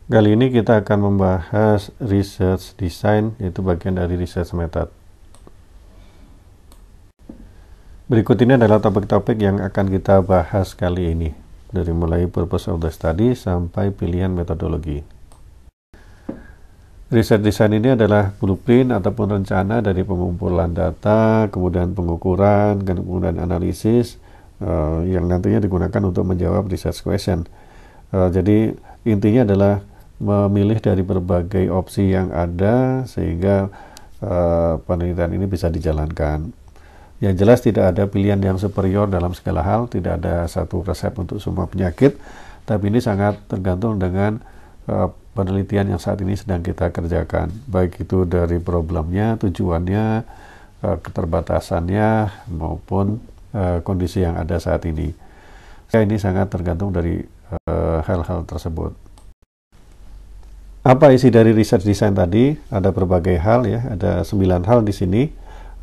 Kali ini kita akan membahas research design, yaitu bagian dari research method. Berikut ini adalah topik-topik yang akan kita bahas kali ini, dari mulai purpose of the study sampai pilihan metodologi. Research design ini adalah blueprint ataupun rencana dari pengumpulan data, kemudian pengukuran, kemudian analisis, yang nantinya digunakan untuk menjawab research question. Jadi intinya adalah memilih dari berbagai opsi yang ada sehingga penelitian ini bisa dijalankan. Yang jelas tidak ada pilihan yang superior dalam segala hal, tidak ada satu resep untuk semua penyakit, tapi ini sangat tergantung dengan penelitian yang saat ini sedang kita kerjakan, baik itu dari problemnya, tujuannya, keterbatasannya, maupun kondisi yang ada saat ini. Ini sangat tergantung dari hal-hal tersebut. Apa isi dari research design tadi? Ada berbagai hal ya, ada 9 hal di sini.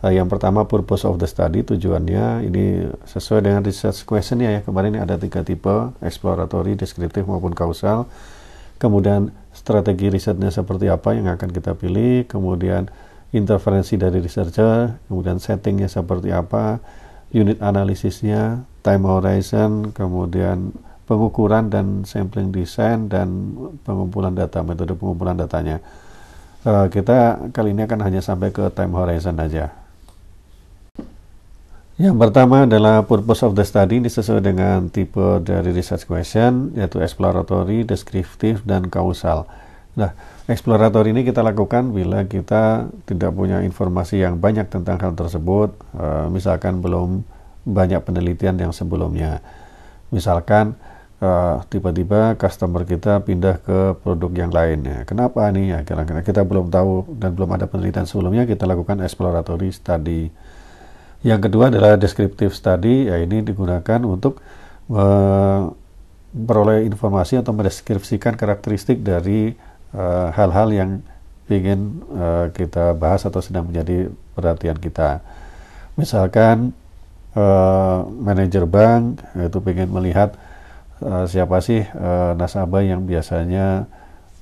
Yang pertama purpose of the study, tujuannya ini sesuai dengan research question ya. Kemarin ini ada 3 tipe, exploratory, deskriptif maupun kausal. Kemudian strategi risetnya seperti apa yang akan kita pilih, kemudian interferensi dari researcher, kemudian settingnya seperti apa, unit analisisnya, time horizon, kemudian pengukuran dan sampling design, dan pengumpulan data, metode pengumpulan datanya. Kita kali ini akan hanya sampai ke time horizon aja. Yang pertama adalah purpose of the study, ini sesuai dengan tipe dari research question, yaitu exploratory, deskriptif, dan kausal. Nah, exploratory ini kita lakukan bila kita tidak punya informasi yang banyak tentang hal tersebut, misalkan belum banyak penelitian yang sebelumnya. Misalkan tiba-tiba customer kita pindah ke produk yang lain. Ya, kenapa nih? Ya, kira-kira kita belum tahu dan belum ada penelitian sebelumnya, kita lakukan exploratory study. Yang kedua adalah descriptive study, ya ini digunakan untuk memperoleh informasi atau mendeskripsikan karakteristik dari hal-hal yang ingin kita bahas atau sedang menjadi perhatian kita. Misalkan manajer bank itu ingin melihat siapa sih nasabah yang biasanya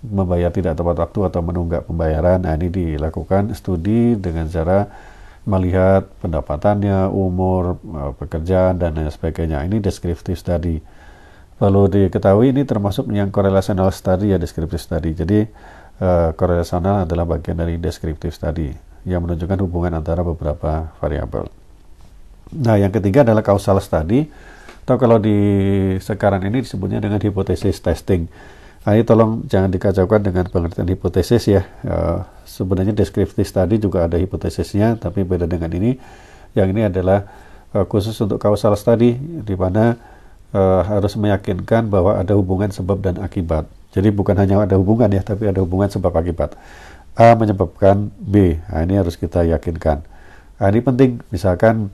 membayar tidak tepat waktu atau menunggak pembayaran. Nah, ini dilakukan studi dengan cara melihat pendapatannya, umur, pekerjaan, dan lain sebagainya. Ini descriptive study. Perlu diketahui ini termasuk yang correlational study ya, descriptive study. Jadi correlational adalah bagian dari descriptive study yang menunjukkan hubungan antara beberapa variabel. Nah, yang ketiga adalah causal study, atau kalau di sekarang ini disebutnya dengan hypothesis testing. Nah, ini tolong jangan dikacaukan dengan pengertian hipotesis ya. Sebenarnya descriptive study juga ada hipotesisnya, tapi beda dengan ini. Yang ini adalah khusus untuk causal study, di mana harus meyakinkan bahwa ada hubungan sebab dan akibat. Jadi bukan hanya ada hubungan ya, tapi ada hubungan sebab akibat. A menyebabkan B. Nah, ini harus kita yakinkan. Nah, ini penting. Misalkan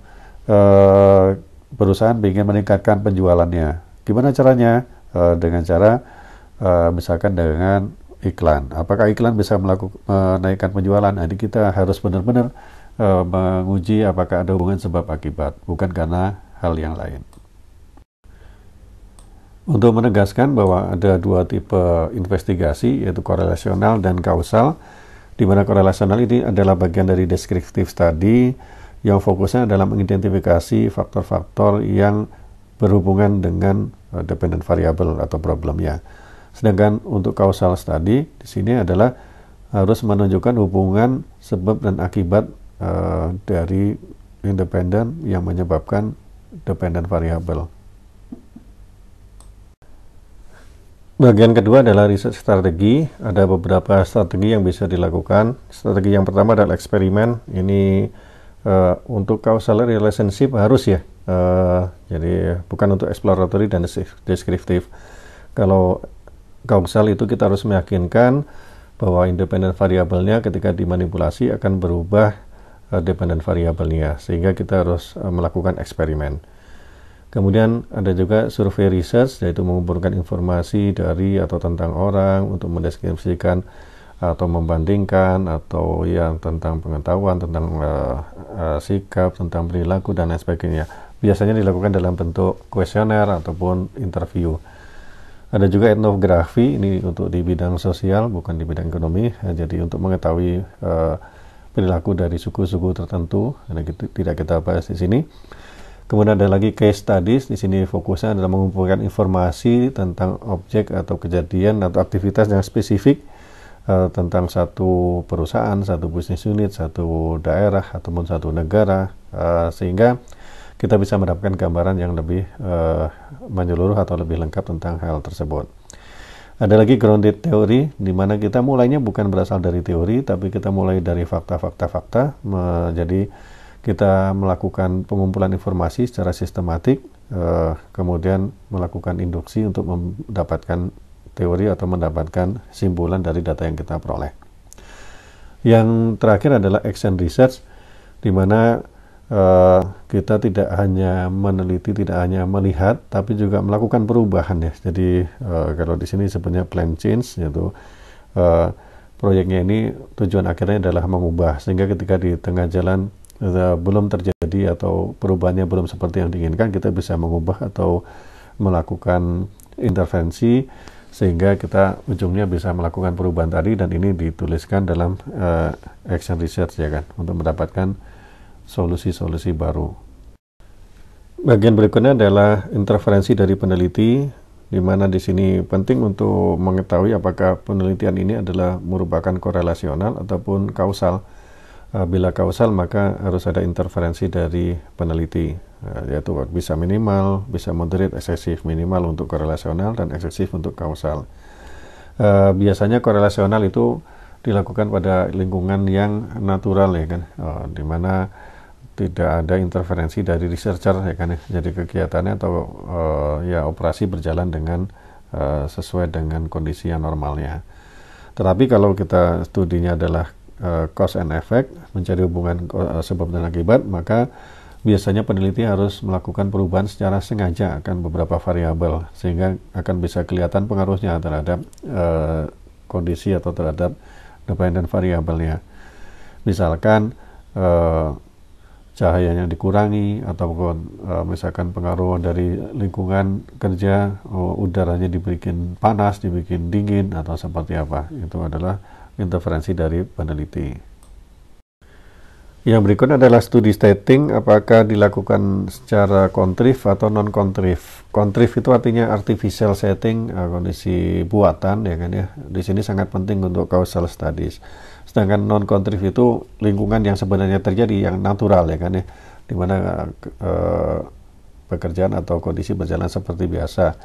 perusahaan ingin meningkatkan penjualannya. Gimana caranya? Dengan cara misalkan dengan iklan. Apakah iklan bisa menaikkan penjualan? Nah, ini kita harus benar-benar menguji apakah ada hubungan sebab akibat, bukan karena hal yang lain. Untuk menegaskan bahwa ada 2 tipe investigasi, yaitu korelasional dan kausal, di mana korelasional ini adalah bagian dari descriptive study yang fokusnya adalah mengidentifikasi faktor-faktor yang berhubungan dengan dependent variable atau problemnya. Sedangkan untuk causal study di sini adalah harus menunjukkan hubungan sebab dan akibat dari independen yang menyebabkan dependent variable. Bagian kedua adalah research strategi. Ada beberapa strategi yang bisa dilakukan. Strategi yang pertama adalah eksperimen. Ini untuk causal relationship harus ya. Jadi bukan untuk exploratory dan deskriptif. Kalau kausal itu kita harus meyakinkan bahwa independent variabelnya ketika dimanipulasi akan berubah dependent variabelnya, sehingga kita harus melakukan eksperimen. Kemudian ada juga survei research, yaitu mengumpulkan informasi dari atau tentang orang untuk mendeskripsikan atau membandingkan atau yang tentang pengetahuan, tentang sikap, tentang perilaku, dan lain sebagainya. Biasanya dilakukan dalam bentuk kuesioner ataupun interview. Ada juga etnografi, ini untuk di bidang sosial, bukan di bidang ekonomi. Jadi untuk mengetahui perilaku dari suku-suku tertentu, dan tidak kita bahas di sini. Kemudian ada lagi case studies, di sini fokusnya adalah mengumpulkan informasi tentang objek atau kejadian atau aktivitas yang spesifik tentang satu perusahaan, satu bisnis unit, satu daerah, ataupun satu negara, sehingga kita bisa mendapatkan gambaran yang lebih menyeluruh atau lebih lengkap tentang hal tersebut. Ada lagi grounded theory, di mana kita mulainya bukan berasal dari teori, tapi kita mulai dari fakta. Jadi kita melakukan pengumpulan informasi secara sistematik, kemudian melakukan induksi untuk mendapatkan teori atau mendapatkan simpulan dari data yang kita peroleh. Yang terakhir adalah action research, di mana kita tidak hanya meneliti, tidak hanya melihat, tapi juga melakukan perubahan ya. Jadi kalau di sini sebenarnya plan change, yaitu proyeknya ini tujuan akhirnya adalah mengubah, sehingga ketika di tengah jalan belum terjadi atau perubahannya belum seperti yang diinginkan, kita bisa mengubah atau melakukan intervensi sehingga kita ujungnya bisa melakukan perubahan tadi, dan ini dituliskan dalam action research ya kan, untuk mendapatkan solusi-solusi baru. Bagian berikutnya adalah interferensi dari peneliti, di mana di sini penting untuk mengetahui apakah penelitian ini adalah merupakan korelasional ataupun kausal. Bila kausal, maka harus ada interferensi dari peneliti, yaitu bisa minimal, bisa moderate, eksesif. Minimal untuk korelasional dan eksesif untuk kausal. Biasanya korelasional itu dilakukan pada lingkungan yang natural ya kan, di mana tidak ada interferensi dari researcher ya kan ya. Jadi kegiatannya atau ya operasi berjalan dengan sesuai dengan kondisi yang normalnya. Tetapi kalau kita studinya adalah cause and effect, mencari hubungan sebab dan akibat, maka biasanya peneliti harus melakukan perubahan secara sengaja akan beberapa variabel, sehingga akan bisa kelihatan pengaruhnya terhadap kondisi atau terhadap dependent variabelnya. Misalkan cahayanya dikurangi, ataupun misalkan pengaruh dari lingkungan kerja, udaranya dibikin panas, dibikin dingin, atau seperti apa. Itu adalah interferensi dari peneliti. Yang berikutnya adalah studi setting, apakah dilakukan secara kontrif atau non-kontrif. Kontrif itu artinya artificial setting, kondisi buatan ya kan ya. Di sini sangat penting untuk causal studies. Sedangkan non-kontrif itu lingkungan yang sebenarnya terjadi, yang natural ya kan ya, di mana pekerjaan atau kondisi berjalan seperti biasa.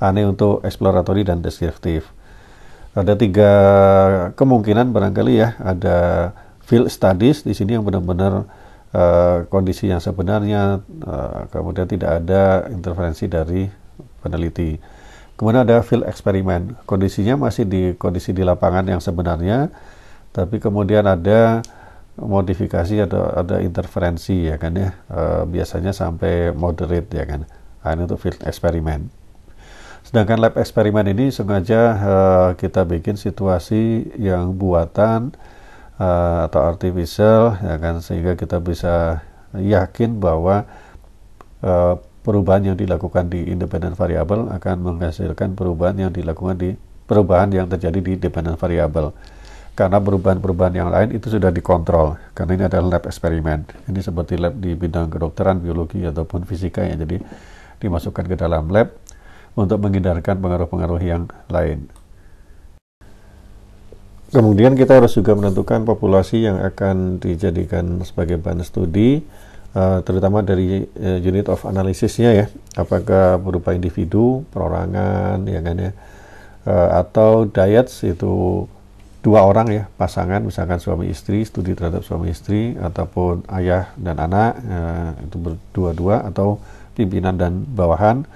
Ini untuk exploratory dan deskriptif. Ada 3 kemungkinan barangkali ya. Ada field studies, di sini yang benar-benar kondisi yang sebenarnya, kemudian tidak ada interferensi dari peneliti. Kemudian ada field experiment, kondisinya masih di kondisi di lapangan yang sebenarnya, tapi kemudian ada modifikasi, ada interferensi ya kan ya, biasanya sampai moderate ya kan. Ini untuk field experiment. Sedangkan lab eksperimen ini sengaja kita bikin situasi yang buatan atau artificial ya kan, sehingga kita bisa yakin bahwa perubahan yang dilakukan di independent variable akan menghasilkan perubahan yang terjadi di dependent variable. Karena perubahan-perubahan yang lain itu sudah dikontrol, karena ini adalah lab eksperimen. Ini seperti lab di bidang kedokteran, biologi ataupun fisika ya, jadi dimasukkan ke dalam lab untuk menghindarkan pengaruh-pengaruh yang lain. Kemudian kita harus juga menentukan populasi yang akan dijadikan sebagai bahan studi, terutama dari unit of analysisnya ya, apakah berupa individu, perorangan ya kan ya, atau diets, itu 2 orang ya, pasangan, misalkan suami istri, studi terhadap suami istri, ataupun ayah dan anak, itu berdua-dua, atau pimpinan dan bawahan,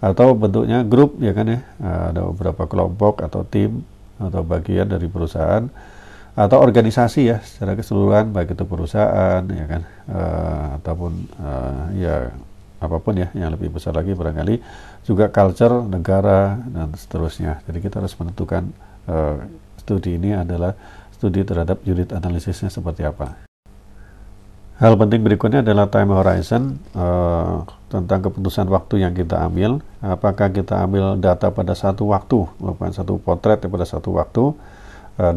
atau bentuknya grup ya kan ya, ada beberapa kelompok atau tim atau bagian dari perusahaan atau organisasi ya secara keseluruhan, baik itu perusahaan ya kan, ataupun ya apapun ya yang lebih besar lagi, barangkali juga culture negara dan seterusnya. Jadi kita harus menentukan studi ini adalah studi terhadap unit analisisnya seperti apa. Hal penting berikutnya adalah time horizon, tentang keputusan waktu yang kita ambil. Apakah kita ambil data pada satu waktu, melakukan satu potret pada satu waktu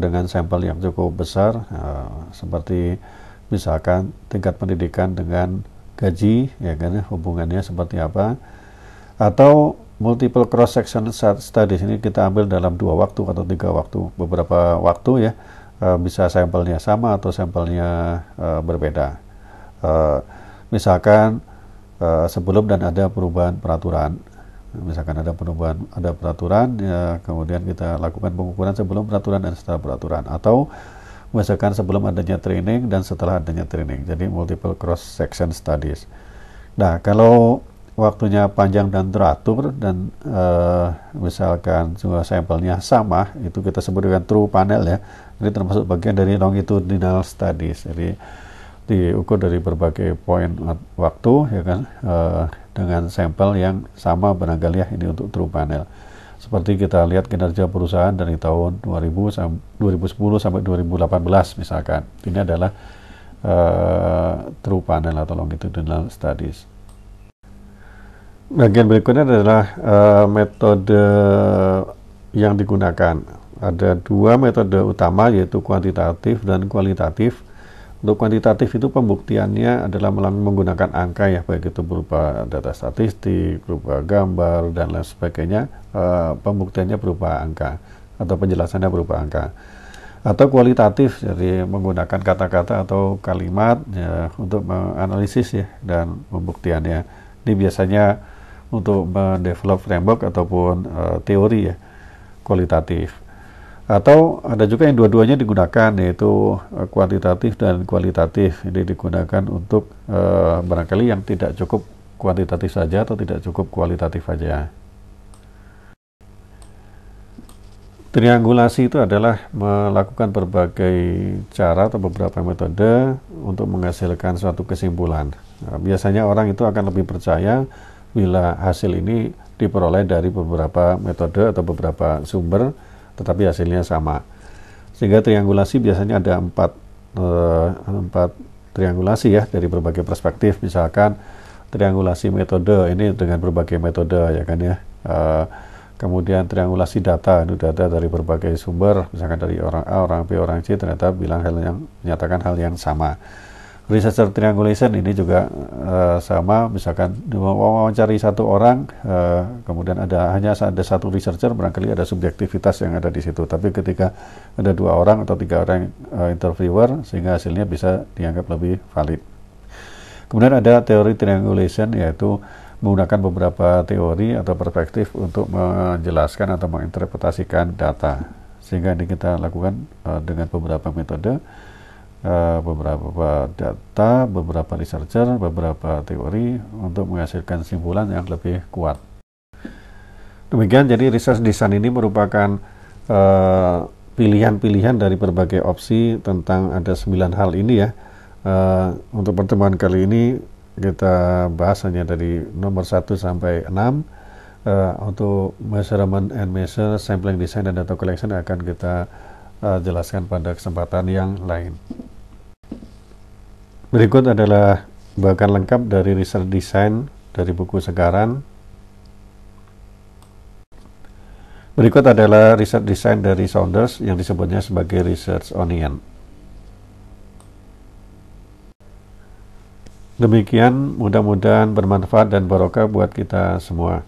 dengan sampel yang cukup besar, seperti misalkan tingkat pendidikan dengan gaji, ya kan, hubungannya seperti apa, atau multiple cross section studies ini kita ambil dalam 2 waktu atau 3 waktu, beberapa waktu ya, bisa sampelnya sama atau sampelnya berbeda. Misalkan sebelum dan ada perubahan peraturan, misalkan ada peraturan, ya, kemudian kita lakukan pengukuran sebelum peraturan dan setelah peraturan, atau misalkan sebelum adanya training dan setelah adanya training, jadi multiple cross section studies. Nah, kalau waktunya panjang dan teratur dan misalkan juga sampelnya sama, itu kita sebut dengan true panel ya. Ini termasuk bagian dari longitudinal studies. Jadi diukur dari berbagai poin waktu, ya kan, dengan sampel yang sama barangkali ya, ini untuk true panel. Seperti kita lihat kinerja perusahaan dari tahun 2010 sampai 2018 misalkan. Ini adalah true panel atau longitudinal studies. Bagian berikutnya adalah metode yang digunakan. Ada 2 metode utama, yaitu kuantitatif dan kualitatif. Untuk kuantitatif itu pembuktiannya adalah menggunakan angka ya, baik itu berupa data statistik, berupa gambar, dan lain sebagainya. Pembuktiannya berupa angka atau penjelasannya berupa angka. Atau kualitatif, jadi menggunakan kata-kata atau kalimat ya, untuk menganalisis ya, dan pembuktiannya. Ini biasanya untuk mendevelop framework ataupun teori ya, kualitatif. Atau ada juga yang dua-duanya digunakan, yaitu kuantitatif dan kualitatif. Ini digunakan untuk barangkali yang tidak cukup kuantitatif saja atau tidak cukup kualitatif saja. Triangulasi itu adalah melakukan berbagai cara atau beberapa metode untuk menghasilkan suatu kesimpulan. Nah, biasanya orang itu akan lebih percaya bila hasil ini diperoleh dari beberapa metode atau beberapa sumber, tetapi hasilnya sama. Sehingga triangulasi biasanya ada 4 triangulasi ya, dari berbagai perspektif. Misalkan triangulasi metode, ini dengan berbagai metode ya kan ya. Kemudian triangulasi data, itu data dari berbagai sumber, misalkan dari orang A, orang B, orang C, ternyata menyatakan hal yang sama. Researcher triangulation ini juga sama, misalkan mewawancari satu orang, kemudian hanya ada satu researcher, barangkali ada subjektivitas yang ada di situ. Tapi ketika ada 2 orang atau 3 orang interviewer, sehingga hasilnya bisa dianggap lebih valid. Kemudian ada teori triangulation, yaitu menggunakan beberapa teori atau perspektif untuk menjelaskan atau menginterpretasikan data. Sehingga ini kita lakukan dengan beberapa metode, beberapa data, beberapa researcher, beberapa teori untuk menghasilkan kesimpulan yang lebih kuat. Demikian, jadi research design ini merupakan pilihan-pilihan dari berbagai opsi tentang ada 9 hal ini ya. Untuk pertemuan kali ini kita bahas hanya dari nomor 1 sampai 6. Untuk measurement and measure, sampling design, dan data collection akan kita jelaskan pada kesempatan yang lain. Berikut adalah bahan lengkap dari research design dari buku Segaran. Berikut adalah research design dari Saunders yang disebutnya sebagai research onion. Demikian, mudah-mudahan bermanfaat dan barokah buat kita semua.